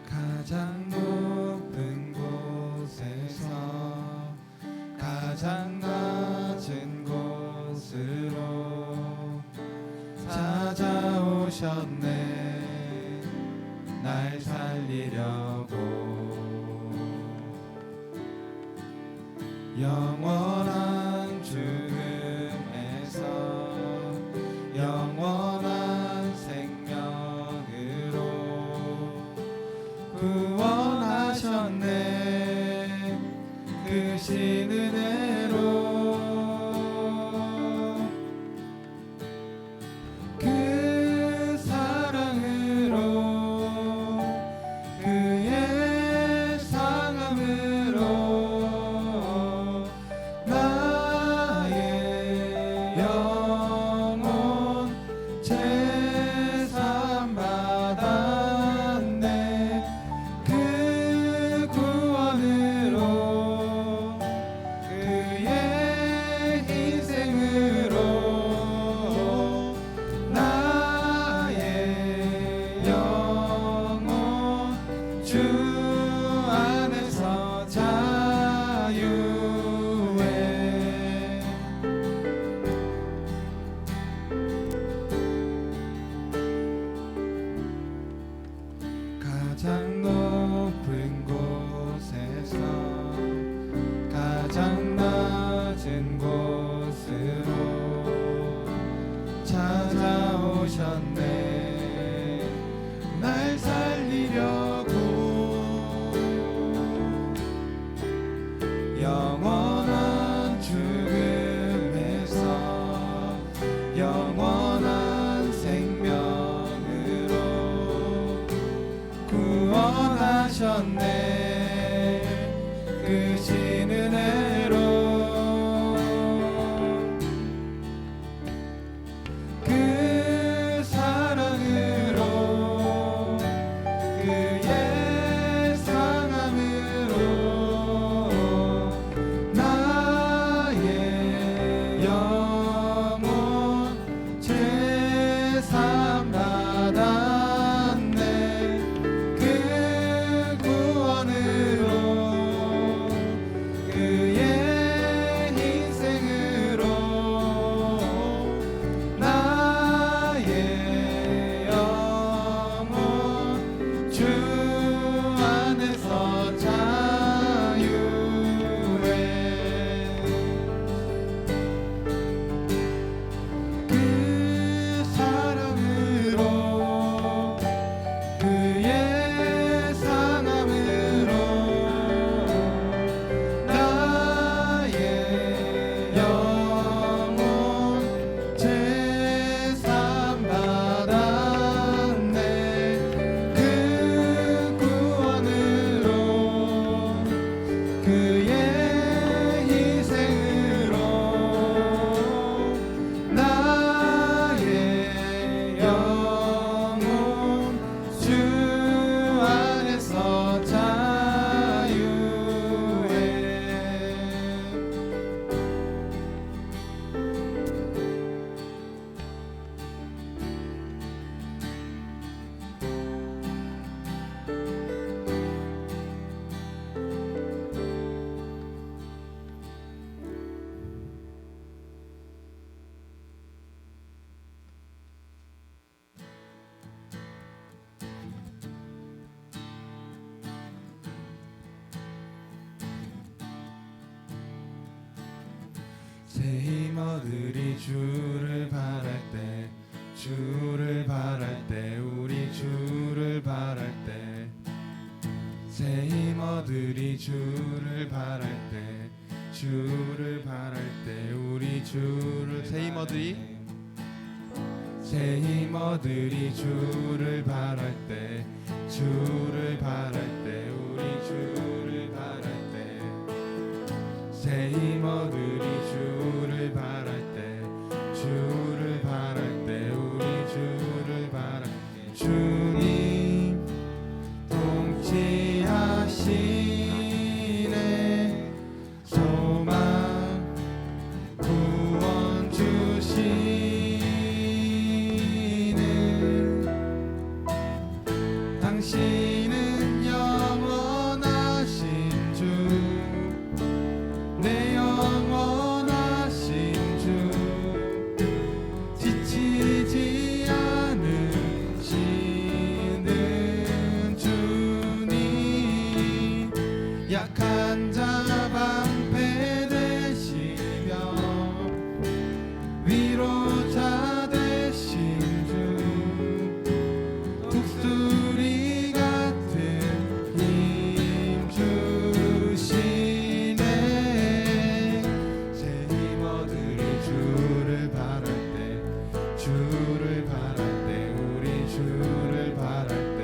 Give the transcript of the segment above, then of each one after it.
가장 높은 곳에서 가장 낮은 곳으로 찾아오셨네. 날 살리려고 영원한 죽음에서 영원한 생명으로 구원하셨네. 크신 은혜로 그 사랑으로 그의 상함으로 나의 영혼 제삼 받았네. 그 구원으로 그의 희생으로 나의 영혼 주 안에서 자유해. 가장 높은 곳에서 가장 낮은 곳으로 찾아오셨네. 날 살리려고 영원한 죽음에서 영원한 생명으로 구원하셨네. 크신 은혜로 그 사랑으로 그의 상함으로 나의 영혼 제삼 받았네. 그 구원으로 그의 희생으로 나의 영혼 주 안에서 자유해. 그 사랑으로 그의 상함으로 나의 영혼 제삼 받았네. 그 구원으로 그의 희생으로 나의 영혼 주 안에서 자유해. 새 힘 얻으리 주를 바랄 때 주를 바랄 때 우리 주를 바랄 때 새 힘 얻으리 주를 바랄 때 주를 바랄 때 우리 주를 새 힘 얻으리 새 힘 얻으리 주를 바랄 때 주를 바랄 때 우리 주를 바랄 때 새 힘 얻으리 주를 바랄 때 주를 바랄 때 우리 주를 바랄 때 주님 통치하시네. 소망 약한 자 방패 되시며 위로자 되신 주 독수리 같은 힘 주시네. 새 힘 얻으리 주를 바랄 때 주를 바랄 때 우리 주를 바랄 때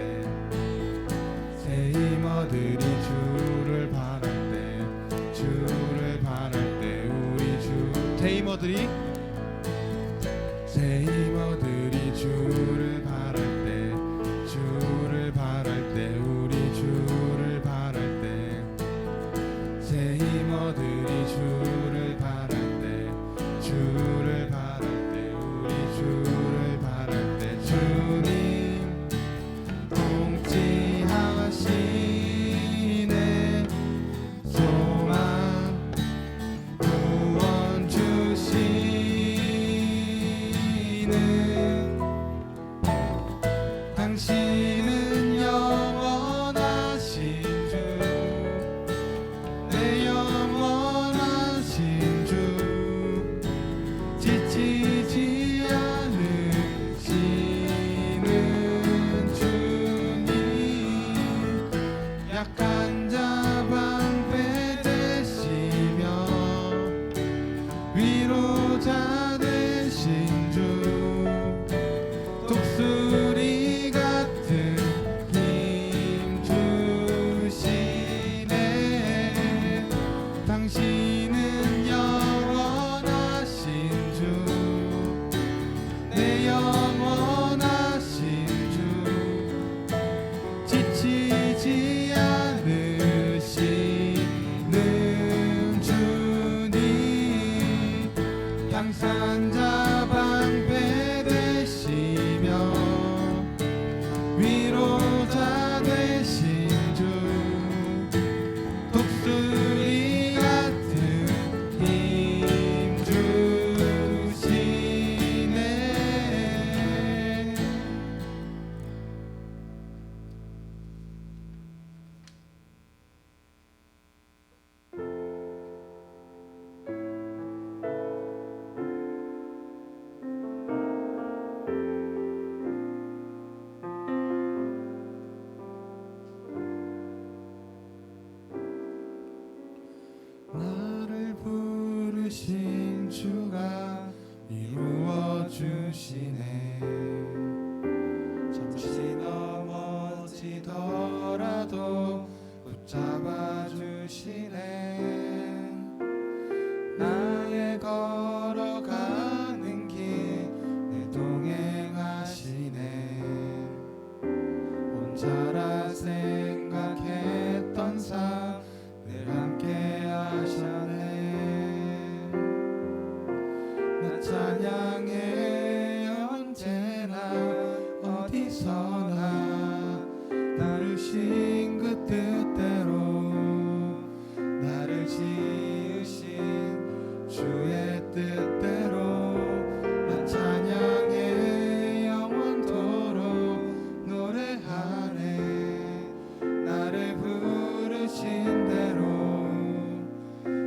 새 힘 얻으리 주를 바랄 때 주를 바랄 때 우리 주 새 힘 얻으리 새 힘 얻으리 주를 바랄 때 주를 바랄 때 우리 주를 바랄 때 새 힘 얻으리 주를 바랄 때 주를 바랄 때 우리 주를 바랄 때 주님 통치하시네. 소망 구원 주시는 당신은 영원하신 주 내 영원하신 주 지치지 않으시는 주님 약한 자 방패 되시며 위로자 되신 주 독수리 같은 힘 주시네. 당신은 영원하신 주 내 영원하신 주 지치지 않으시는 주님 양산자 방패 되시며 위로자 되신 주 독수리 같은 힘 주시네. 나를 부르신 주가 이루어 주시네. 잠시 넘어지더라도 붙잡아 주시네. 나의 걸어가는 길 늘 동행하시네. 혼자라 생각했던 삶 늘 함께 하셨네. 나 찬양해 언제나 어디서나 나를 신 그 뜻대로 나를 지으신 주의 뜻대로 나 찬양해 영원토록 노래하네. 나를 부르신 대로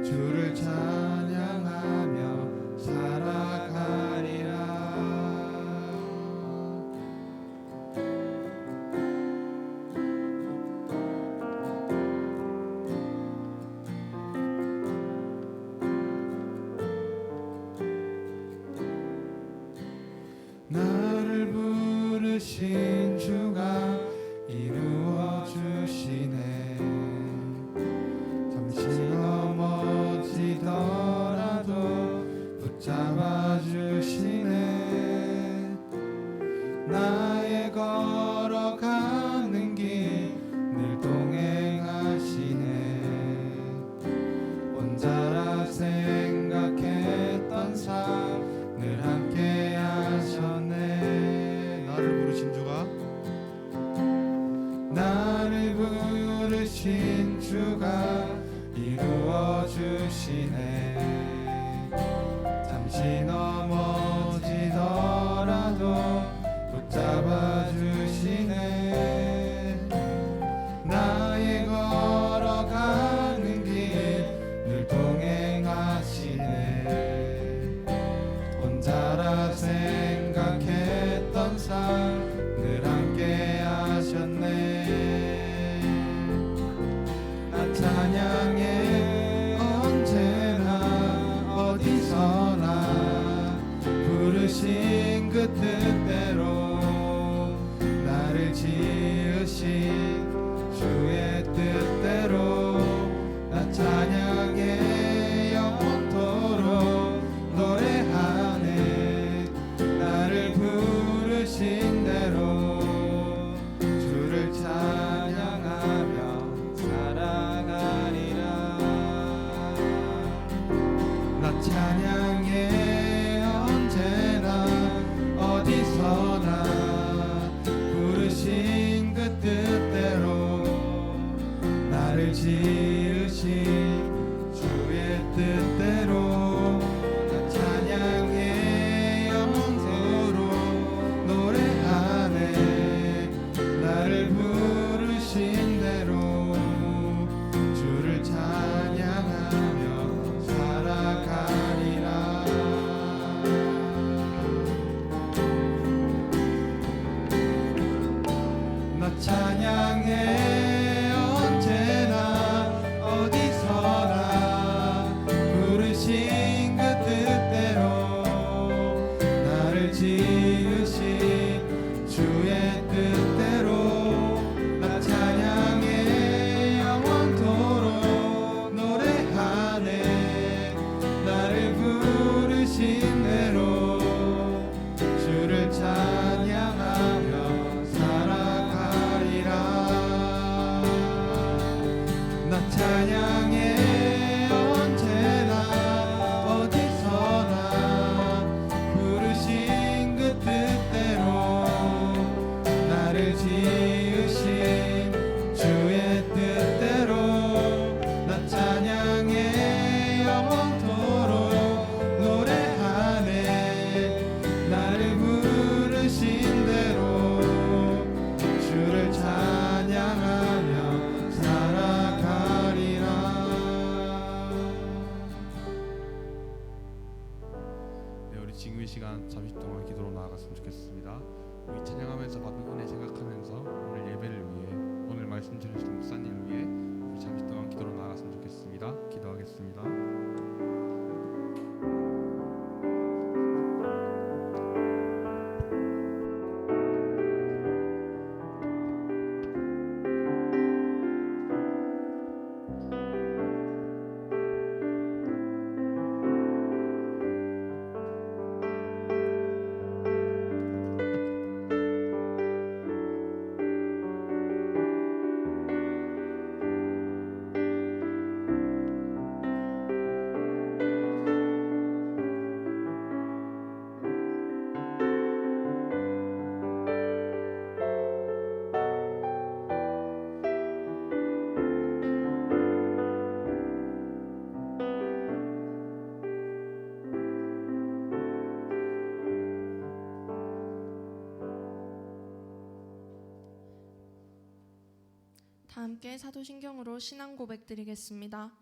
주를 찬양하며 살아가리라. 나를 부르신 주가 이루어 주시네. 잠시 넘어지더라도 붙잡아 주시네. 나의 걸어가는 길 늘 동행하시네. 혼자라 생각했던 삶 늘 함께 하셨네. 나를 부르신 주가 나를 부르신 주가 이루어 주시네. 잠시 넘어지더라도 붙잡아 주시네. 나의 걸어가 찬양해 언제나 어디서나 부르신 그 뜻대로 나를 지으신 주의 뜻대로 나 찬양해 영원토록 노래하네 나를 부르신 대로 주를 찬양하며 살아가리라. 나 찬양해 언제나 어디서나 부르신 그 뜻대로 나를 지으신 주의 뜻대로 나 찬양해 영원토록 노래하네 나를 부르신 대로 주를 찬양하며 살아가리라. 나 찬양해 언제나 어디서나 부르신 그 뜻대로 나를 지으신 주의 뜻대로 나 찬양해 영원토록 노래하네 나를 부르신 대로 주를 찬양하며 살아가리라. 네, 우리 지금 이 시간 잠시 동안 기도로 나아갔으면 좋겠습니다. 우리 찬양하면서 받은 은혜 생각하면서 오늘 예배를 위해 오늘 말씀 들으시는 목사님을 위해 우리 잠시 동안 기도로 나아갔으면 좋겠습니다. 기도하겠습니다. 다 함께 사도신경으로 신앙 고백 드리겠습니다.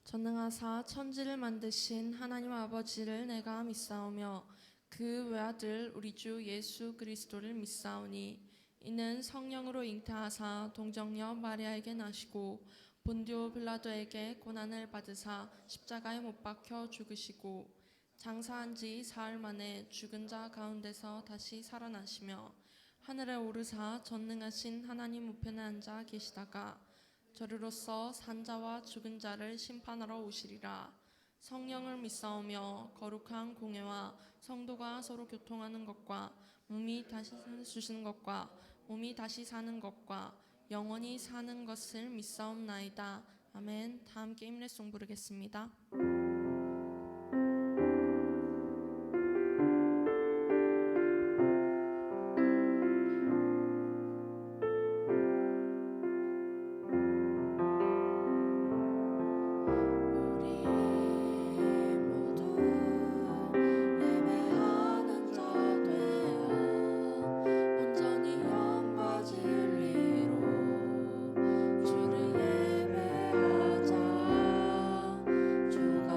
전능하사 천지를 만드신 하나님 아버지를 내가 믿사오며 그 외아들 우리 주 예수 그리스도를 믿사오니 이는 성령으로 잉태하사 동정녀 마리아에게 나시고 본디오 빌라도에게 고난을 받으사 십자가에 못 박혀 죽으시고 장사한 지 사흘 만에 죽은 자 가운데서 다시 살아나시며 하늘에 오르사 전능하신 하나님 우편에 앉아 계시다가 저리로서 산자와 죽은 자를 심판하러 오시리라. 성령을 믿사오며 거룩한 공회와 성도가 서로 교통하는 것과 몸이 다시 주시는 것과 몸이 다시 사는 것과 영원히 사는 것을 믿사옵나이다. 아멘. 다 함께 힘내송 부르겠습니다. 주를 예배하자 주가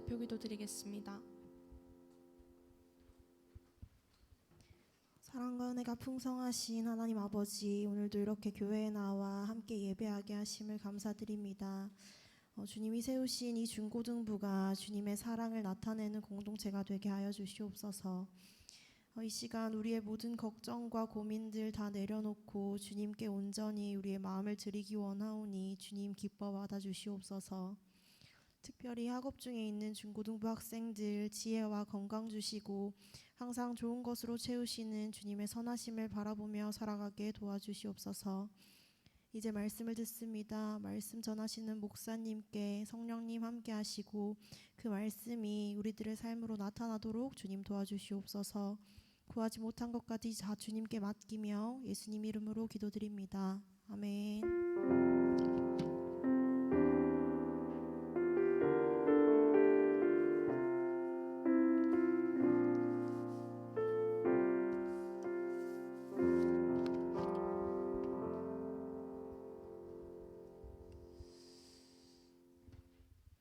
대표 기도드리겠습니다. 사랑과 은혜가 풍성하신 하나님 아버지, 오늘도 이렇게 교회에 나와 함께 예배하게 하심을 감사드립니다. 주님이 세우신 이 중고등부가 주님의 사랑을 나타내는 공동체가 되게 하여 주시옵소서. 이 시간 우리의 모든 걱정과 고민들 다 내려놓고 주님께 온전히 우리의 마음을 드리기 원하오니 주님 기뻐 받아 주시옵소서. 특별히 학업 중에 있는 중고등부 학생들 지혜와 건강 주시고 항상 좋은 것으로 채우시는 주님의 선하심을 바라보며 살아가게 도와주시옵소서. 이제 말씀을 듣습니다. 말씀 전하시는 목사님께 성령님 함께 하시고 그 말씀이 우리들의 삶으로 나타나도록 주님 도와주시옵소서. 구하지 못한 것까지 다 주님께 맡기며 예수님 이름으로 기도드립니다. 아멘.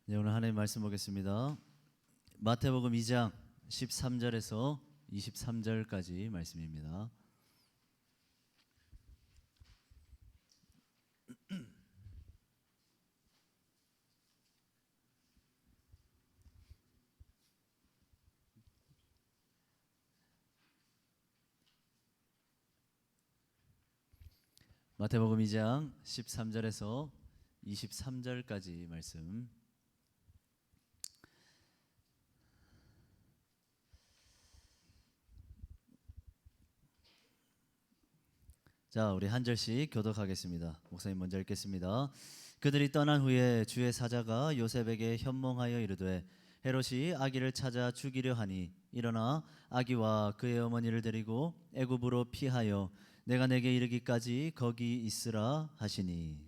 네, 오늘 하나님 말씀 보겠습니다. 마태복음 2장 13절에서 23절까지 말씀입니다. 마태복음 2장 13절에서 23절까지 말씀. 자, 우리 한 절씩 교독하겠습니다. 목사님 먼저 읽겠습니다. 그들이 떠난 후에 주의 사자가 요셉에게 현몽하여 이르되 헤롯이 아기를 찾아 죽이려 하니 일어나 아기와 그의 어머니를 데리고 애굽으로 피하여 내가 내게 이르기까지 거기 있으라 하시니.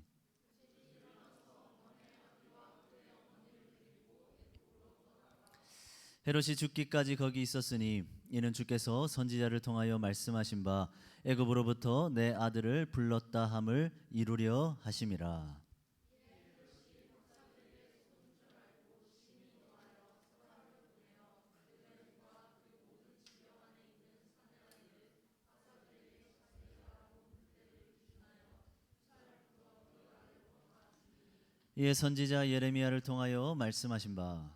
헤롯이 죽기까지 거기 있었으니 이는 주께서 선지자를 통하여 말씀하신 바 애굽으로부터 내 아들을 불렀다 함을 이루려 하심이라. 이에 선지자 예레미야를 통하여 말씀하신 바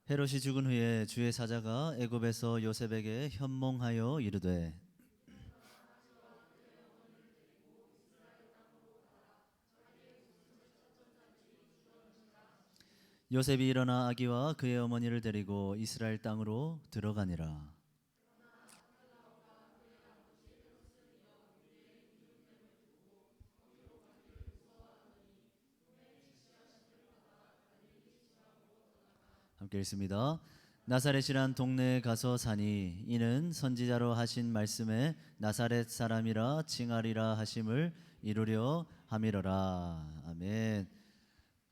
헤롯이 죽은 후에 주의 사자가 애굽에서 요셉에게 현몽하여 이르되 요셉이 일어나 아기와 그의 어머니를 데리고 이스라엘 땅으로 들어가니라. 함께 읽습니다. 나사렛이란 동네에 가서 사니 이는 선지자로 하신 말씀에 나사렛 사람이라 칭하리라 하심을 이루려 함이로라. 아멘.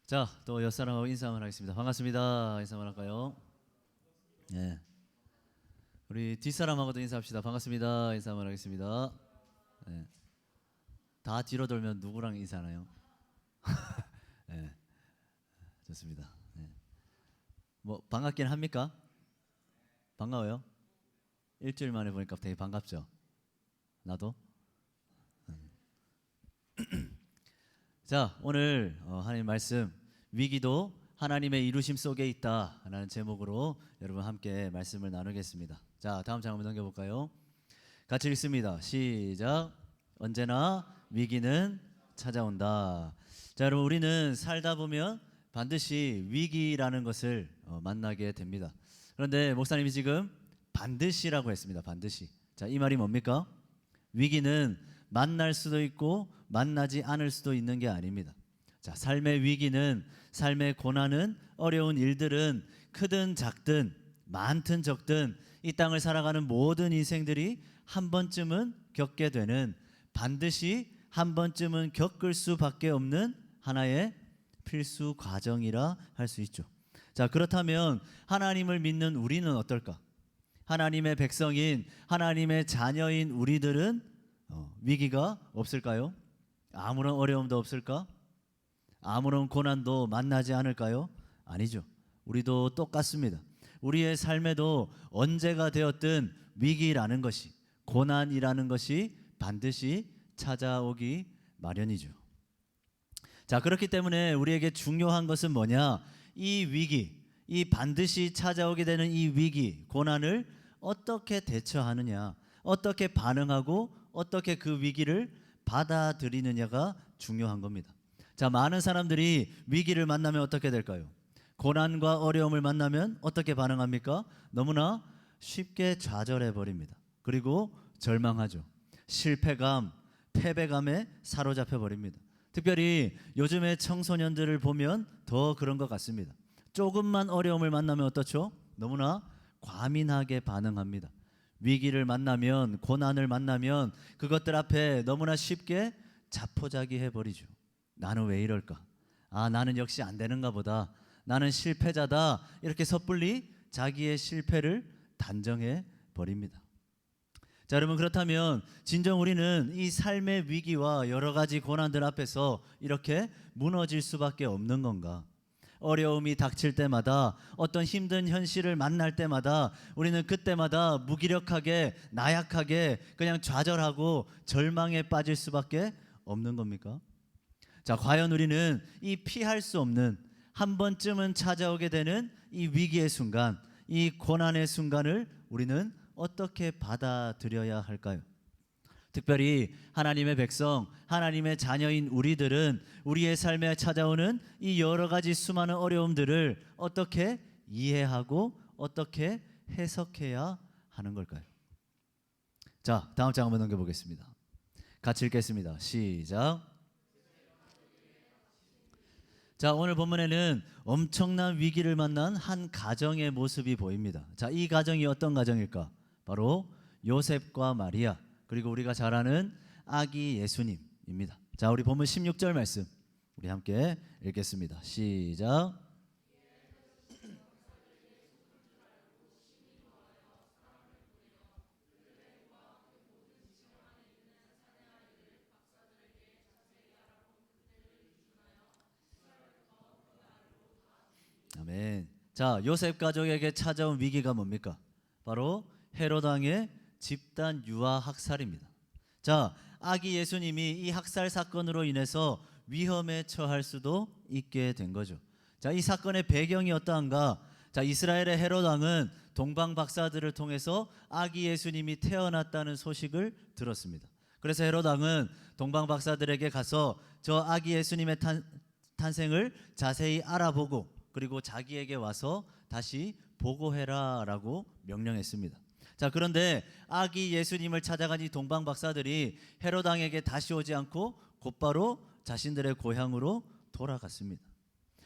자, 또 옆사람하고 인사 한번 하겠습니다. 반갑습니다. 인사 한번 할까요? 네. 우리 뒷사람하고도 인사합시다. 반갑습니다. 인사 한번 하겠습니다. 네. 다 뒤로 돌면 누구랑 인사하나요? 네. 좋습니다. 네. 뭐 반갑긴 합니까? 반가워요? 일주일 만에 보니까 되게 반갑죠? 나도? 자, 오늘 하나님 말씀 위기도 하나님의 이루심 속에 있다라는 제목으로 여러분 함께 말씀을 나누겠습니다. 자, 다음 장 한번 넘겨볼까요? 같이 읽습니다. 시작. 언제나 위기는 찾아온다. 자, 여러분 우리는 살다 보면 반드시 위기라는 것을 만나게 됩니다. 그런데 목사님이 지금 반드시라고 했습니다. 반드시. 자, 이 말이 뭡니까? 위기는 만날 수도 있고 만나지 않을 수도 있는 게 아닙니다. 자, 삶의 위기는, 삶의 고난은, 어려운 일들은 크든 작든 많든 적든 이 땅을 살아가는 모든 인생들이 한 번쯤은 겪게 되는, 반드시 한 번쯤은 겪을 수밖에 없는 하나의 필수 과정이라 할 수 있죠. 자, 그렇다면 하나님을 믿는 우리는 어떨까? 하나님의 백성인 하나님의 자녀인 우리들은 위기가 없을까요? 아무런 어려움도 없을까? 아무런 고난도 만나지 않을까요? 아니죠. 우리도 똑같습니다. 우리의 삶에도 언제가 되었든 위기라는 것이, 고난이라는 것이 반드시 찾아오기 마련이죠. 자, 그렇기 때문에 우리에게 중요한 것은 뭐냐? 이 위기, 이 반드시 찾아오게 되는 이 위기, 고난을 어떻게 대처하느냐, 어떻게 반응하고 어떻게 그 위기를 받아들이느냐가 중요한 겁니다. 자, 많은 사람들이 위기를 만나면 어떻게 될까요? 고난과 어려움을 만나면 어떻게 반응합니까? 너무나 쉽게 좌절해 버립니다. 그리고 절망하죠. 실패감, 패배감에 사로잡혀 버립니다. 특별히 요즘의 청소년들을 보면 더 그런 것 같습니다. 조금만 어려움을 만나면 어떻죠? 너무나 과민하게 반응합니다. 위기를 만나면, 고난을 만나면 그것들 앞에 너무나 쉽게 자포자기해 버리죠. 나는 왜 이럴까? 아, 나는 역시 안 되는가 보다. 나는 실패자다. 이렇게 섣불리 자기의 실패를 단정해 버립니다. 자, 여러분, 그렇다면 진정 우리는 이 삶의 위기와 여러 가지 고난들 앞에서 이렇게 무너질 수밖에 없는 건가? 어려움이 닥칠 때마다, 어떤 힘든 현실을 만날 때마다 우리는 그때마다 무기력하게, 나약하게 그냥 좌절하고 절망에 빠질 수밖에 없는 겁니까? 자, 과연 우리는 이 피할 수 없는, 한 번쯤은 찾아오게 되는 이 위기의 순간, 이 고난의 순간을 우리는 어떻게 받아들여야 할까요? 특별히 하나님의 백성, 하나님의 자녀인 우리들은 우리의 삶에 찾아오는 이 여러 가지 수많은 어려움들을 어떻게 이해하고 어떻게 해석해야 하는 걸까요? 자, 다음 장 한번 넘겨보겠습니다. 같이 읽겠습니다. 시작. 자, 오늘 본문에는 엄청난 위기를 만난 한 가정의 모습이 보입니다. 자, 이 가정이 어떤 가정일까? 바로 요셉과 마리아, 그리고 우리가 잘 아는 아기 예수님입니다. 자, 우리 본문 16절 말씀 우리 함께 읽겠습니다. 시작. 아멘. 자, 요셉 가족에게 찾아온 위기가 뭡니까? 바로 헤롯 왕의 집단 유아 학살입니다. 자, 아기 예수님이 이 학살 사건으로 인해서 위험에 처할 수도 있게 된 거죠. 자, 이 사건의 배경이 어떠한가? 자, 이스라엘의 헤롯 왕은 동방 박사들을 통해서 아기 예수님이 태어났다는 소식을 들었습니다. 그래서 헤롯 왕은 동방 박사들에게 가서 저 아기 예수님의 탄생을 자세히 알아보고 그리고 자기에게 와서 다시 보고해라라고 명령했습니다. 자, 그런데 아기 예수님을 찾아간 이 동방 박사들이 헤롯 왕에게 다시 오지 않고 곧바로 자신들의 고향으로 돌아갔습니다.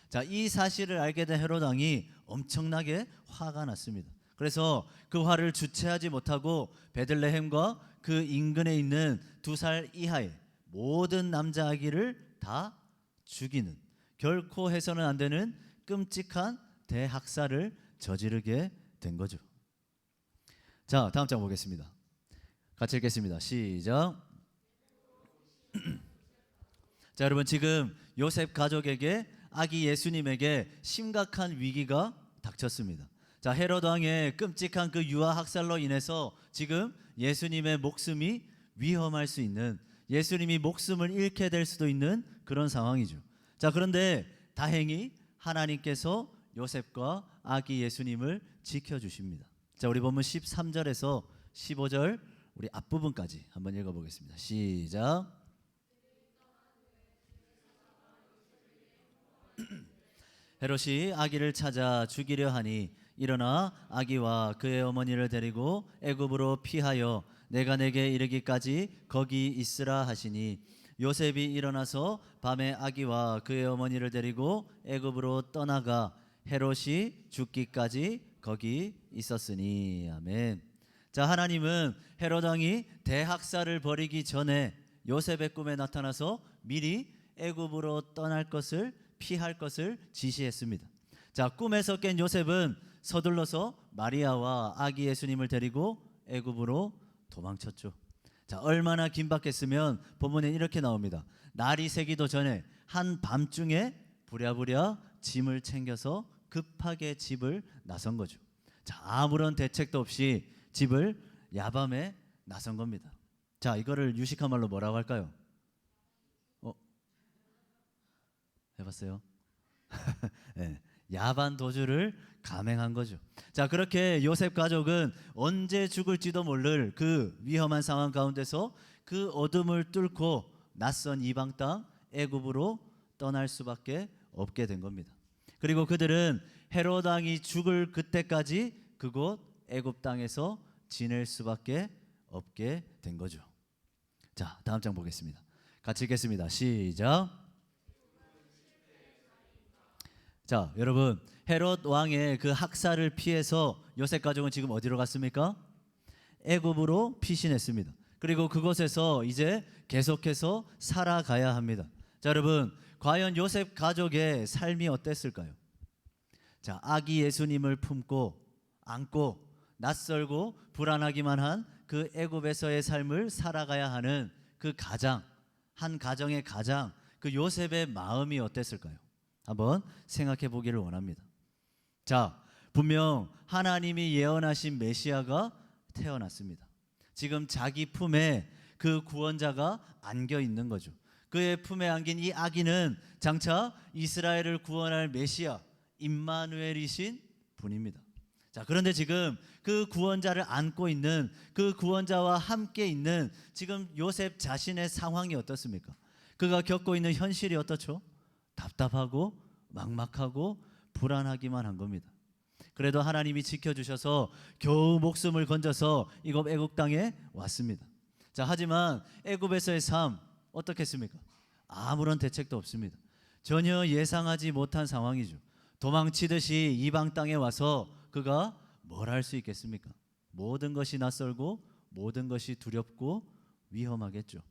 자, 이 사실을 알게 된 헤롯 왕이 엄청나게 화가 났습니다. 그래서 그 화를 주체하지 못하고 베들레헴과 그 인근에 있는 2살 이하의 모든 남자 아기를 다 죽이는, 결코 해서는 안 되는 끔찍한 대학살을 저지르게 된 거죠. 자, 다음 장 보겠습니다. 같이 읽겠습니다. 시작. 자, 여러분, 지금 요셉 가족에게, 아기 예수님에게 심각한 위기가 닥쳤습니다. 자, 헤롯 왕의 끔찍한 그 유아 학살로 인해서 지금 예수님의 목숨이 위험할 수 있는, 예수님이 목숨을 잃게 될 수도 있는 그런 상황이죠. 자, 그런데 다행히 하나님께서 요셉과 아기 예수님을 지켜주십니다. 자, 우리 본문 13절에서 15절 우리 앞부분까지 한번 읽어보겠습니다. 시작. 헤롯이 아기를 찾아 죽이려 하니 일어나 아기와 그의 어머니를 데리고 애굽으로 피하여 내가 내게 이르기까지 거기 있으라 하시니 요셉이 일어나서 밤에 아기와 그의 어머니를 데리고 애굽으로 떠나가 헤롯이 죽기까지 거기 있었으니. 아멘. 자, 하나님은 헤롯 왕이 대학살을 벌이기 전에 요셉의 꿈에 나타나서 미리 애굽으로 떠날 것을, 피할 것을 지시했습니다. 자, 꿈에서 깬 요셉은 서둘러서 마리아와 아기 예수님을 데리고 애굽으로 도망쳤죠. 자, 얼마나 긴박했으면 본문에 이렇게 나옵니다. 날이 새기도 전에 한 밤중에 부랴부랴 짐을 챙겨서 급하게 집을 나선 거죠. 자, 아무런 대책도 없이 집을 야밤에 나선 겁니다. 자, 이거를 유식한 말로 뭐라고 할까요? 해봤어요? 네, 야반 도주를 감행한 거죠. 자, 그렇게 요셉 가족은 언제 죽을지도 모를 그 위험한 상황 가운데서 그 어둠을 뚫고 낯선 이방 땅 애굽으로 떠날 수밖에 없게 된 겁니다. 그리고 그들은 헤롯 왕이 죽을 그때까지 그곳 애굽 땅에서 지낼 수밖에 없게 된 거죠. 자, 다음 장 보겠습니다. 같이 읽겠습니다. 시작. 자, 여러분, 헤롯 왕의 그 학살을 피해서 요셉 가족은 지금 어디로 갔습니까? 애굽으로 피신했습니다. 그리고 그곳에서 이제 계속해서 살아가야 합니다. 자, 여러분, 과연 요셉 가족의 삶이 어땠을까요? 자, 아기 예수님을 품고 안고 낯설고 불안하기만 한 그 애굽에서의 삶을 살아가야 하는 그 가장, 한 가정의 가장, 그 요셉의 마음이 어땠을까요? 한번 생각해 보기를 원합니다. 자, 분명 하나님이 예언하신 메시아가 태어났습니다. 지금 자기 품에 그 구원자가 안겨 있는 거죠. 그의 품에 안긴 이 아기는 장차 이스라엘을 구원할 메시아 임마누엘이신 분입니다. 자, 그런데 지금 그 구원자를 안고 있는, 그 구원자와 함께 있는 지금 요셉 자신의 상황이 어떻습니까? 그가 겪고 있는 현실이 어떻죠? 답답하고 막막하고 불안하기만 한 겁니다. 그래도 하나님이 지켜주셔서 겨우 목숨을 건져서 이곳 애굽 땅에 왔습니다. 자, 하지만 애굽에서의 삶 어떻겠습니까? 아무런 대책도 없습니다. 전혀 예상하지 못한 상황이죠. 도망치듯이 이방 땅에 와서 그가 뭘 할 수 있겠습니까? 모든 것이 낯설고 모든 것이 두렵고 위험하겠죠.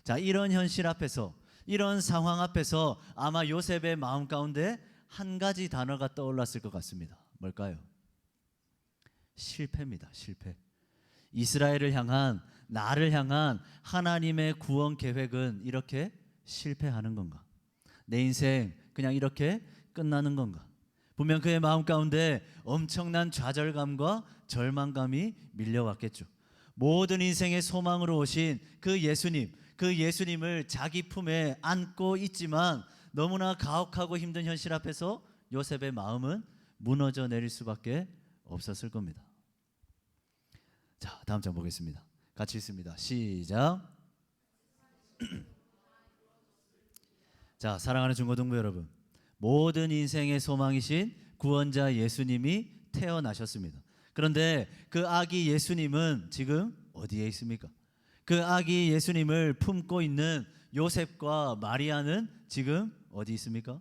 자, 이런 현실 앞에서, 이런 상황 앞에서 아마 요셉의 마음 가운데 한 가지 단어가 떠올랐을 것 같습니다. 뭘까요? 실패입니다. 실패. 이스라엘을 향한, 나를 향한 하나님의 구원 계획은 이렇게 실패하는 건가? 내 인생 그냥 이렇게 끝나는 건가? 분명 그의 마음 가운데 엄청난 좌절감과 절망감이 밀려왔겠죠. 모든 인생의 소망으로 오신 그 예수님, 그 예수님을 자기 품에 안고 있지만 너무나 가혹하고 힘든 현실 앞에서 요셉의 마음은 무너져 내릴 수밖에 없었을 겁니다. 자, 다음 장 보겠습니다. 같이 읽습니다. 시작. 자, 사랑하는 중고등부 여러분, 모든 인생의 소망이신 구원자 예수님이 태어나셨습니다. 그런데 그 아기 예수님은 지금 어디에 있습니까? 그 아기 예수님을 품고 있는 요셉과 마리아는 지금 어디 있습니까?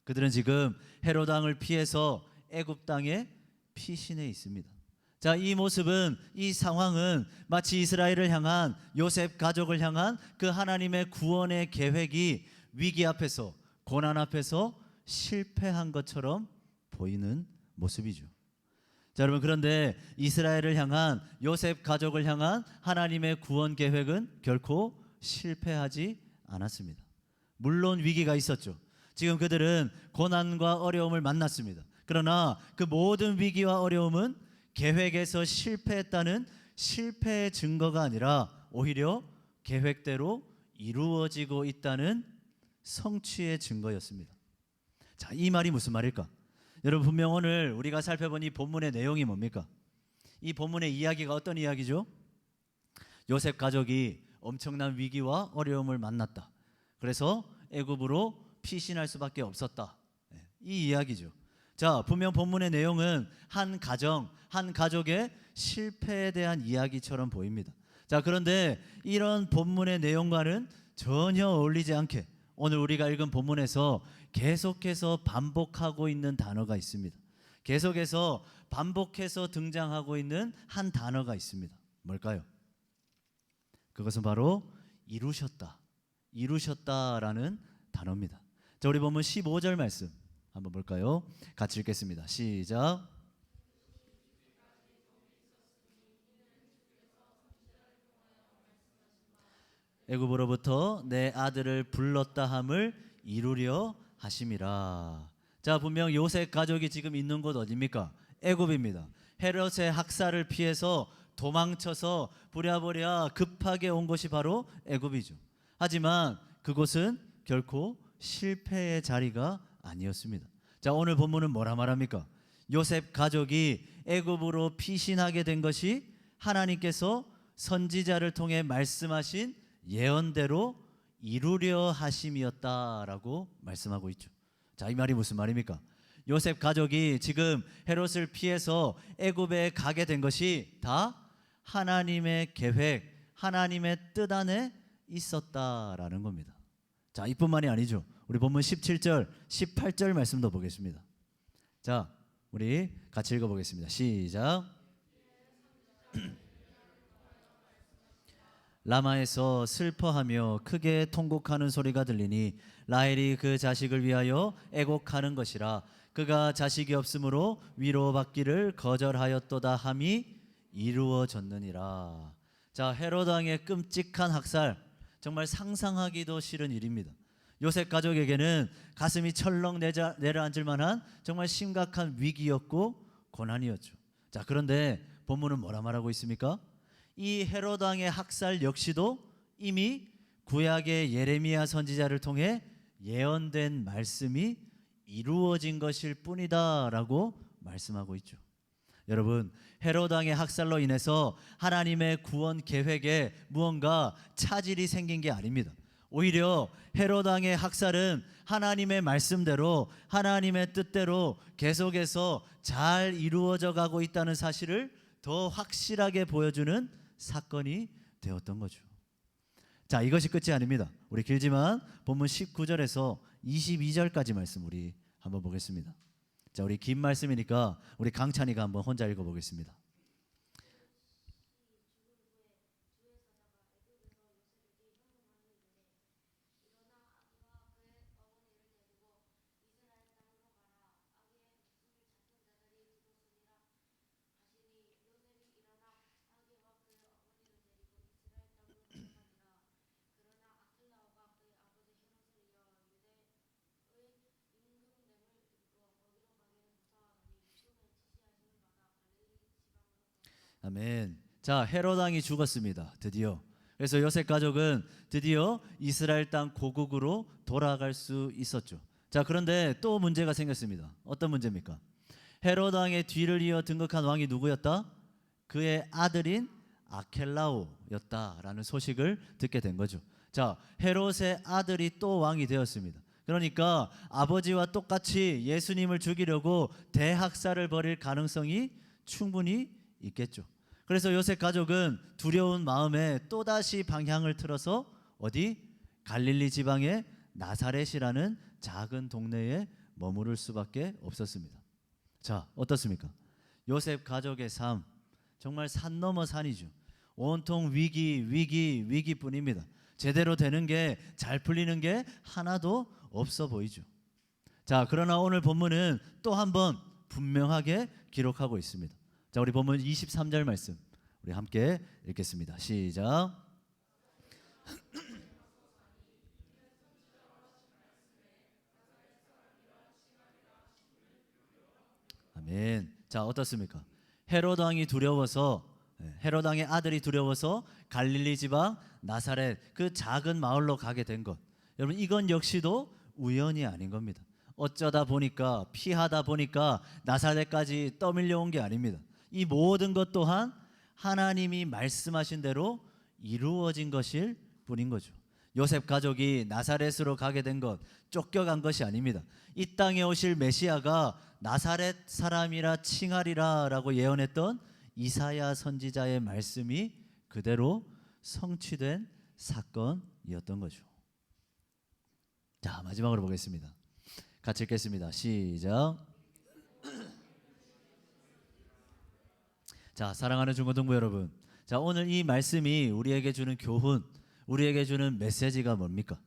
그들은 지금 헤롯 왕을 피해서 애굽 땅에 피신해 있습니다. 자, 이 모습은, 이 상황은 마치 이스라엘을 향한, 요셉 가족을 향한 그 하나님의 구원의 계획이 위기 앞에서, 고난 앞에서 실패한 것처럼 보이는 모습이죠. 자, 여러분, 그런데 이스라엘을 향한, 요셉 가족을 향한 하나님의 구원 계획은 결코 실패하지 않았습니다. 물론 위기가 있었죠. 지금 그들은 고난과 어려움을 만났습니다. 그러나 그 모든 위기와 어려움은 계획에서 실패했다는 실패의 증거가 아니라 오히려 계획대로 이루어지고 있다는 성취의 증거였습니다. 자, 이 말이 무슨 말일까? 여러분, 분명 오늘 우리가 살펴본 이 본문의 내용이 뭡니까? 이 본문의 이야기가 어떤 이야기죠? 요셉 가족이 엄청난 위기와 어려움을 만났다. 그래서 애굽으로 피신할 수밖에 없었다. 이 이야기죠. 자, 분명 본문의 내용은 한 가정, 한 가족의 실패에 대한 이야기처럼 보입니다. 자, 그런데 이런 본문의 내용과는 전혀 어울리지 않게 오늘 우리가 읽은 본문에서 계속해서 반복하고 있는 단어가 있습니다. 계속해서 반복해서 등장하고 있는 한 단어가 있습니다. 뭘까요? 그것은 바로 이루셨다, 이루셨다라는 단어입니다. 자, 우리 본문 15절 말씀 한번 볼까요? 같이 읽겠습니다. 시작. 애굽으로부터 내 아들을 불렀다 함을 이루려 하심이라. 자, 분명 요셉 가족이 지금 있는 곳 어디입니까? 애굽입니다. 헤롯의 학살을 피해서 도망쳐서 부랴부랴 급하게 온 곳이 바로 애굽이죠. 하지만 그곳은 결코 실패의 자리가 아니었습니다. 자, 오늘 본문은 뭐라 말합니까? 요셉 가족이 애굽으로 피신하게 된 것이 하나님께서 선지자를 통해 말씀하신 예언대로 이루려 하심이었다라고 말씀하고 있죠. 자, 이 말이 무슨 말입니까? 요셉 가족이 지금 헤롯을 피해서 애굽에 가게 된 것이 다 하나님의 계획, 하나님의 뜻 안에 있었다라는 겁니다. 자, 이뿐만이 아니죠. 우리 본문 17절, 18절 말씀도 보겠습니다. 자, 우리 같이 읽어보겠습니다. 시작. 라마에서 슬퍼하며 크게 통곡하는 소리가 들리니 라헬이 그 자식을 위하여 애곡하는 것이라. 그가 자식이 없으므로 위로받기를 거절하였도다 함이 이루어졌느니라. 자, 헤롯 왕의 끔찍한 학살, 정말 상상하기도 싫은 일입니다. 요셉 가족에게는 가슴이 철렁 내려앉을 만한 정말 심각한 위기였고 고난이었죠. 자, 그런데 본문은 뭐라 말하고 있습니까? 이 헤롯 왕의 학살 역시도 이미 구약의 예레미야 선지자를 통해 예언된 말씀이 이루어진 것일 뿐이다라고 말씀하고 있죠. 여러분, 헤롯 왕의 학살로 인해서 하나님의 구원 계획에 무언가 차질이 생긴 게 아닙니다. 오히려 헤롯 왕의 학살은 하나님의 말씀대로, 하나님의 뜻대로 계속해서 잘 이루어져 가고 있다는 사실을 더 확실하게 보여주는 사건이 되었던 거죠. 자, 이것이 끝이 아닙니다. 우리 길지만 본문 19절에서 22절까지 말씀 우리 한번 보겠습니다. 자, 우리 긴 말씀이니까 우리 강찬이가 한번 혼자 읽어보겠습니다. 아멘. 자, 헤롯 왕이 죽었습니다. 드디어. 그래서 요셉 가족은 드디어 이스라엘 땅 고국으로 돌아갈 수 있었죠. 자, 그런데 또 문제가 생겼습니다. 어떤 문제입니까? 헤롯 왕의 뒤를 이어 등극한 왕이 누구였다? 그의 아들인 아켈라오였다라는 소식을 듣게 된 거죠. 자, 헤롯의 아들이 또 왕이 되었습니다. 그러니까 아버지와 똑같이 예수님을 죽이려고 대학살을 벌일 가능성이 충분히 있겠죠. 그래서 요셉 가족은 두려운 마음에 또다시 방향을 틀어서 어디? 갈릴리 지방의 나사렛이라는 작은 동네에 머무를 수밖에 없었습니다. 자, 어떻습니까? 요셉 가족의 삶, 정말 산 넘어 산이죠. 온통 위기뿐입니다. 제대로 되는 게, 잘 풀리는 게 하나도 없어 보이죠. 자, 그러나 오늘 본문은 또 한 번 분명하게 기록하고 있습니다. 자, 우리 본문 23절 말씀 우리 함께 읽겠습니다. 시작. 아멘. 자, 어떻습니까? 헤롯 왕이 두려워서, 헤롯 왕의 아들이 두려워서 갈릴리 지방 나사렛 그 작은 마을로 가게 된 것, 여러분 이건 역시도 우연이 아닌 겁니다. 어쩌다 보니까, 피하다 보니까 나사렛까지 떠밀려온 게 아닙니다. 이 모든 것 또한 하나님이 말씀하신 대로 이루어진 것일 뿐인 거죠. 요셉 가족이 나사렛으로 가게 된 것, 쫓겨간 것이 아닙니다. 이 땅에 오실 메시아가 나사렛 사람이라 칭하리라 라고 예언했던 이사야 선지자의 말씀이 그대로 성취된 사건이었던 거죠. 자, 마지막으로 보겠습니다. 같이 읽겠습니다. 시작. 자, 사랑하는 중고등부 여러분, 자, 오늘 이 말씀이 우리에게 주는 교훈, 우리에게 주는 메시지가 뭡니까?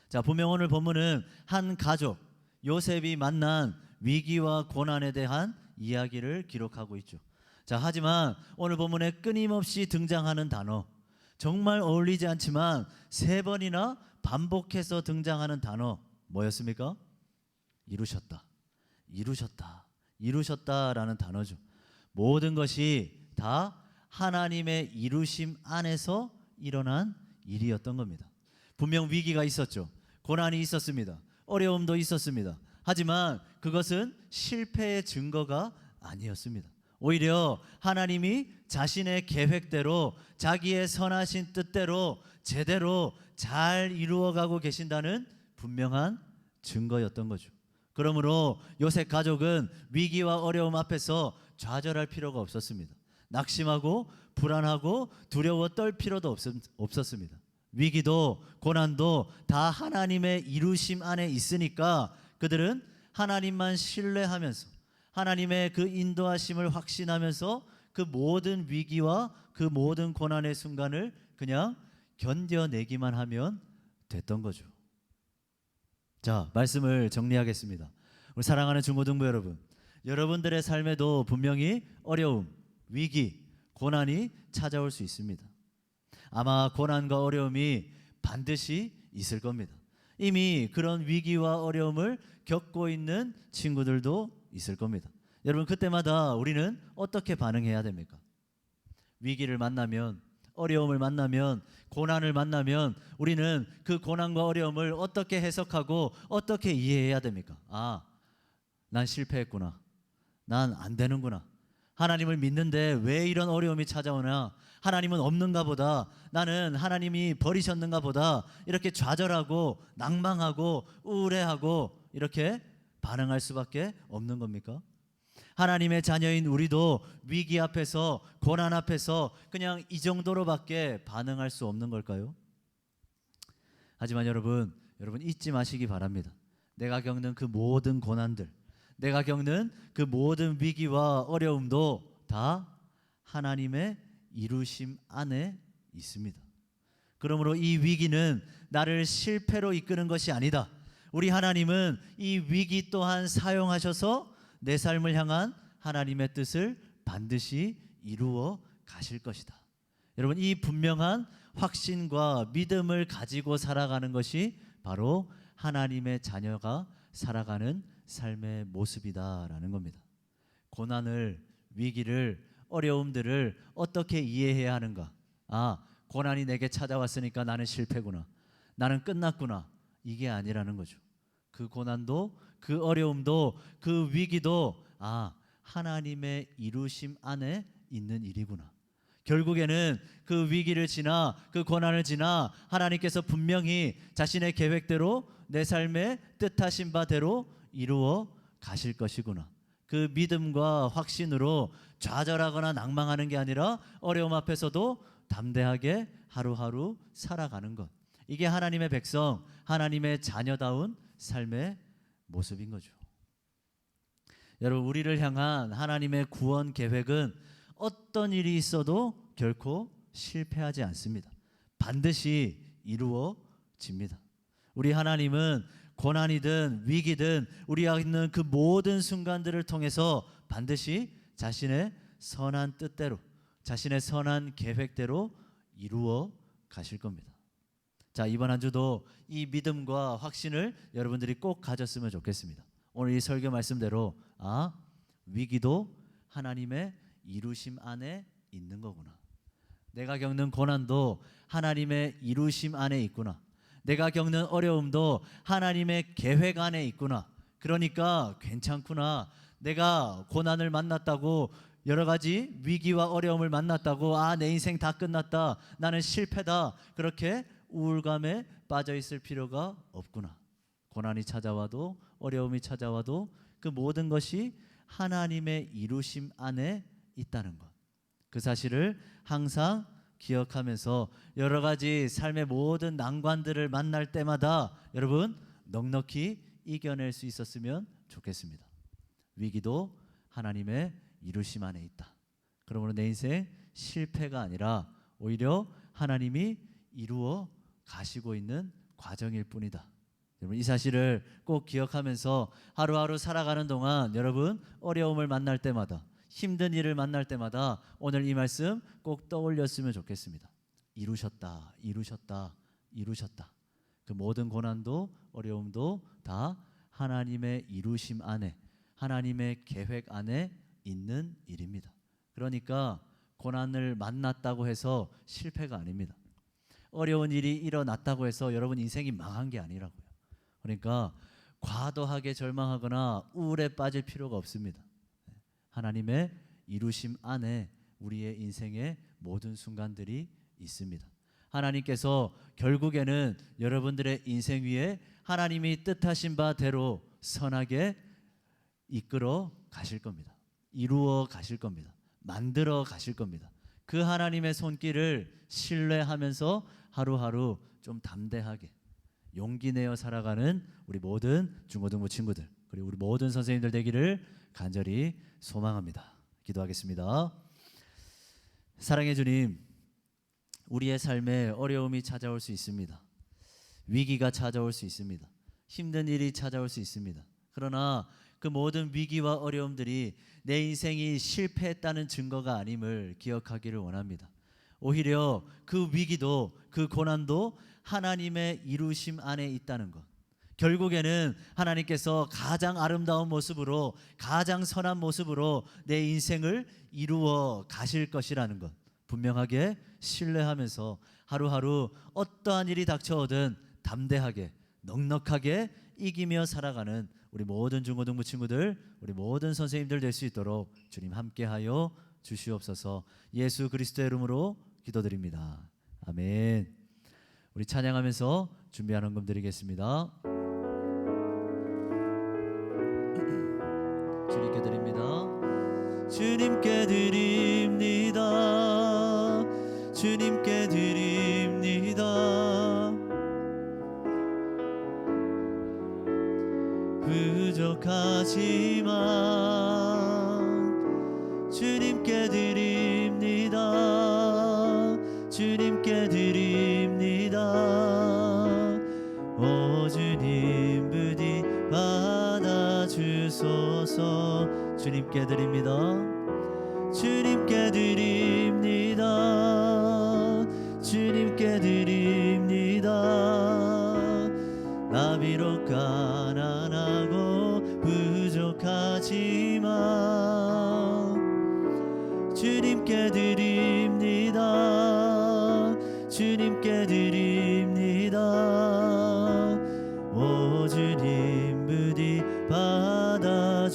자, 분명 오늘 본문은 한 가족, 요셉이 만난 위기와 고난에 대한 이야기를 기록하고 있죠. 자, 하지만 오늘 본문에 끊임없이 등장하는 단어, 정말 어울리지 않지만 3번이나 반복해서 등장하는 단어 뭐였습니까? 이루셨다, 이루셨다, 이루셨다라는 단어죠. 모든 것이 다 하나님의 이루심 안에서 일어난 일이었던 겁니다. 분명 위기가 있었죠. 고난이 있었습니다. 어려움도 있었습니다. 하지만 그것은 실패의 증거가 아니었습니다. 오히려 하나님이 자신의 계획대로 자기의 선하신 뜻대로 제대로 잘 이루어가고 계신다는 분명한 증거였던 거죠. 그러므로 요셉 가족은 위기와 어려움 앞에서 좌절할 필요가 없었습니다. 낙심하고 불안하고 두려워 떨 필요도 없었습니다. 위기도 고난도 다 하나님의 이루심 안에 있으니까 그들은 하나님만 신뢰하면서 하나님의 그 인도하심을 확신하면서 그 모든 위기와 그 모든 고난의 순간을 그냥 견뎌내기만 하면 됐던 거죠. 자, 말씀을 정리하겠습니다. 우리 사랑하는 중고등부 여러분, 여러분들의 삶에도 분명히 어려움, 위기, 고난이 찾아올 수 있습니다. 아마 고난과 어려움이 반드시 있을 겁니다. 이미 그런 위기와 어려움을 겪고 있는 친구들도 있을 겁니다. 여러분, 그때마다 우리는 어떻게 반응해야 됩니까? 위기를 만나면, 어려움을 만나면, 고난을 만나면 우리는 그 고난과 어려움을 어떻게 해석하고 어떻게 이해해야 됩니까? 아, 난 실패했구나. 난 안 되는구나. 하나님을 믿는데 왜 이런 어려움이 찾아오나? 하나님은 없는가 보다. 나는 하나님이 버리셨는가 보다. 이렇게 좌절하고 낭망하고 우울해하고 이렇게 반응할 수밖에 없는 겁니까? 하나님의 자녀인 우리도 위기 앞에서 고난 앞에서 그냥 이 정도로밖에 반응할 수 없는 걸까요? 하지만 여러분 잊지 마시기 바랍니다. 내가 겪는 그 모든 고난들, 내가 겪는 그 모든 위기와 어려움도 다 하나님의 이루심 안에 있습니다. 그러므로 이 위기는 나를 실패로 이끄는 것이 아니다. 우리 하나님은 이 위기 또한 사용하셔서 내 삶을 향한 하나님의 뜻을 반드시 이루어 가실 것이다. 여러분, 이 분명한 확신과 믿음을 가지고 살아가는 것이 바로 하나님의 자녀가 살아가는 삶의 모습이다라는 겁니다. 고난을, 위기를, 어려움들을 어떻게 이해해야 하는가? 아, 고난이 내게 찾아왔으니까 나는 실패구나. 나는 끝났구나. 이게 아니라는 거죠. 그 고난도, 그 어려움도, 그 위기도 하나님의 이루심 안에 있는 일이구나. 결국에는 그 위기를 지나 그 고난을 지나 하나님께서 분명히 자신의 계획대로 내 삶의 뜻하신 바대로 이루어 가실 것이구나. 그 믿음과 확신으로 좌절하거나 낭망하는 게 아니라 어려움 앞에서도 담대하게 하루하루 살아가는 것. 이게 하나님의 백성, 하나님의 자녀다운 삶의 모습인 거죠. 여러분, 우리를 향한 하나님의 구원 계획은 어떤 일이 있어도 결코 실패하지 않습니다. 반드시 이루어집니다. 우리 하나님은 고난이든 위기든 우리가 있는 그 모든 순간들을 통해서 반드시 자신의 선한 뜻대로, 자신의 선한 계획대로 이루어 가실 겁니다. 자, 이번 한 주도 이 믿음과 확신을 여러분들이 꼭 가졌으면 좋겠습니다. 오늘 이 설교 말씀대로 위기도 하나님의 이루심 안에 있는 거구나. 내가 겪는 고난도 하나님의 이루심 안에 있구나. 내가 겪는 어려움도 하나님의 계획 안에 있구나. 그러니까 괜찮구나. 내가 고난을 만났다고, 여러 가지 위기와 어려움을 만났다고 내 인생 다 끝났다, 나는 실패다, 그렇게 우울감에 빠져 있을 필요가 없구나. 고난이 찾아와도 어려움이 찾아와도 그 모든 것이 하나님의 이루심 안에 있다는 것, 그 사실을 항상 기억하면서 여러 가지 삶의 모든 난관들을 만날 때마다 여러분 넉넉히 이겨낼 수 있었으면 좋겠습니다. 위기도 하나님의 이루심 안에 있다. 그러므로 내 인생 실패가 아니라 오히려 하나님이 이루어 가시고 있는 과정일 뿐이다. 여러분, 이 사실을 꼭 기억하면서 하루하루 살아가는 동안 여러분 어려움을 만날 때마다, 힘든 일을 만날 때마다 오늘 이 말씀 꼭 떠올렸으면 좋겠습니다. 이루셨다, 이루셨다, 이루셨다. 그 모든 고난도 어려움도 다 하나님의 이루심 안에, 하나님의 계획 안에 있는 일입니다. 그러니까 고난을 만났다고 해서 실패가 아닙니다. 어려운 일이 일어났다고 해서 여러분 인생이 망한 게 아니라고요. 그러니까 과도하게 절망하거나 우울에 빠질 필요가 없습니다. 하나님의 이루심 안에 우리의 인생의 모든 순간들이 있습니다. 하나님께서 결국에는 여러분들의 인생 위에 하나님이 뜻하신 바대로 선하게 이끌어 가실 겁니다. 이루어 가실 겁니다. 만들어 가실 겁니다. 그 하나님의 손길을 신뢰하면서 하루하루 좀 담대하게 용기 내어 살아가는 우리 모든 중고등부 친구들, 그리고 우리 모든 선생님들 되기를 간절히 소망합니다. 기도하겠습니다. 사랑의 주님, 우리의 삶에 어려움이 찾아올 수 있습니다. 위기가 찾아올 수 있습니다. 힘든 일이 찾아올 수 있습니다. 그러나 그 모든 위기와 어려움들이 내 인생이 실패했다는 증거가 아님을 기억하기를 원합니다. 오히려 그 위기도, 그 고난도 하나님의 이루심 안에 있다는 것, 결국에는 하나님께서 가장 아름다운 모습으로, 가장 선한 모습으로 내 인생을 이루어 가실 것이라는 것 분명하게 신뢰하면서 하루하루 어떠한 일이 닥쳐오든 담대하게 넉넉하게 이기며 살아가는 우리 모든 중고등부 친구들, 우리 모든 선생님들 될 수 있도록 주님 함께하여 주시옵소서. 예수 그리스도의 이름으로 기도드립니다. 아멘. 우리 찬양하면서 준비하는 금 드리겠습니다. 주님께 드립니다. 주님께 드립니다. 주님께 드립니다. 부족하지만 주님께 드립니다. 주님께 드립니다. 오 주님 부디 받아주소서. 주님께 드립니다. 주님께 드립니다. 주님께 드립니다. 나 비록 가난하고 부족하지만 주님께 드립니다. 주님께 드립니다. 오 주님 부디 받아주소서.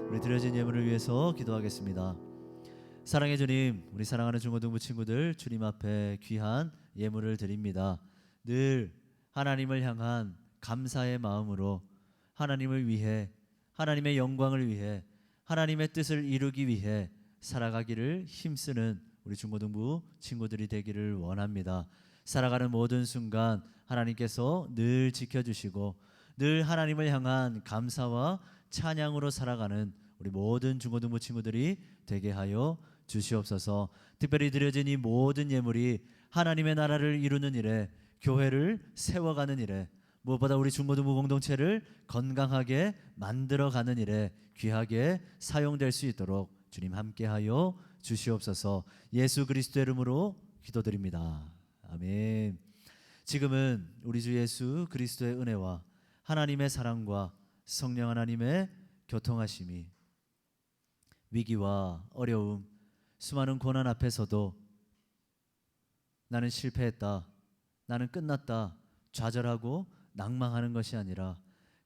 우리 드려진 예물을 위해서 기도하겠습니다. 사랑의 주님, 우리 사랑하는 중고등부 친구들 주님 앞에 귀한 예물을 드립니다. 늘 하나님을 향한 감사의 마음으로 하나님을 위해, 하나님의 영광을 위해, 하나님의 뜻을 이루기 위해 살아가기를 힘쓰는 우리 중고등부 친구들이 되기를 원합니다. 살아가는 모든 순간 하나님께서 늘 지켜주시고 늘 하나님을 향한 감사와 찬양으로 살아가는 우리 모든 중고등부 친구들이 되게 하여 주시옵소서. 특별히 드려진 이 모든 예물이 하나님의 나라를 이루는 일에, 교회를 세워가는 일에, 무엇보다 우리 중고등부 공동체를 건강하게 만들어가는 일에 귀하게 사용될 수 있도록 주님 함께하여 주시옵소서. 예수 그리스도의 이름으로 기도드립니다. 아멘. 지금은 우리 주 예수 그리스도의 은혜와 하나님의 사랑과 성령 하나님의 교통하심이 위기와 어려움, 수많은 고난 앞에서도 나는 실패했다, 나는 끝났다 좌절하고 낭망하는 것이 아니라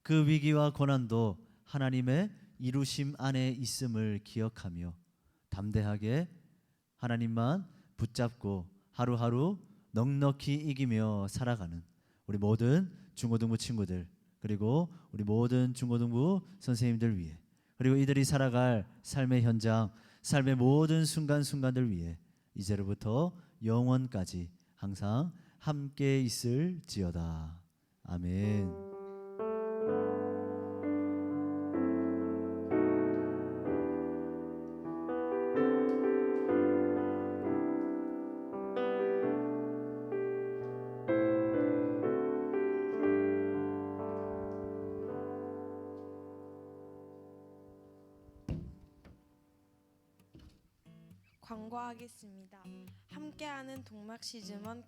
그 위기와 고난도 하나님의 이루심 안에 있음을 기억하며 담대하게 하나님만 붙잡고 하루하루 넉넉히 이기며 살아가는 우리 모든 중고등부 친구들, 그리고 우리 모든 중고등부 선생님들 위해, 그리고 이들이 살아갈 삶의 현장, 삶의 모든 순간순간들 위해 이제로부터 영원까지 항상 함께 있을지어다. 아멘. 광고하겠습니다. 함께하는 동막 시즌1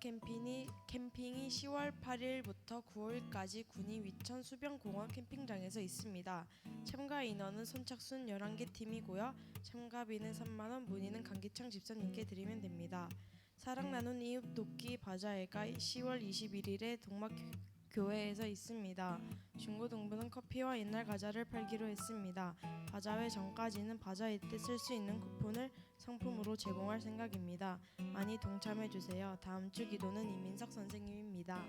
캠핑이 10월 8일부터 9일까지 군위 위천 수변공원 캠핑장에서 있습니다. 참가 인원은 선착순 11개 팀이고요. 참가비는 3만 원, 문의는 강기창 집사님께 드리면 됩니다. 사랑 나눈 이웃 돕기 바자회가 10월 21일에 동막 교회에서 있습니다. 중고등부는 커피와 옛날 과자를 팔기로 했습니다. 바자회 전까지는 바자회 때 쓸 수 있는 쿠폰을 상품으로 제공할 생각입니다. 많이 동참해 주세요. 다음 주 기도는 이민석 선생님입니다.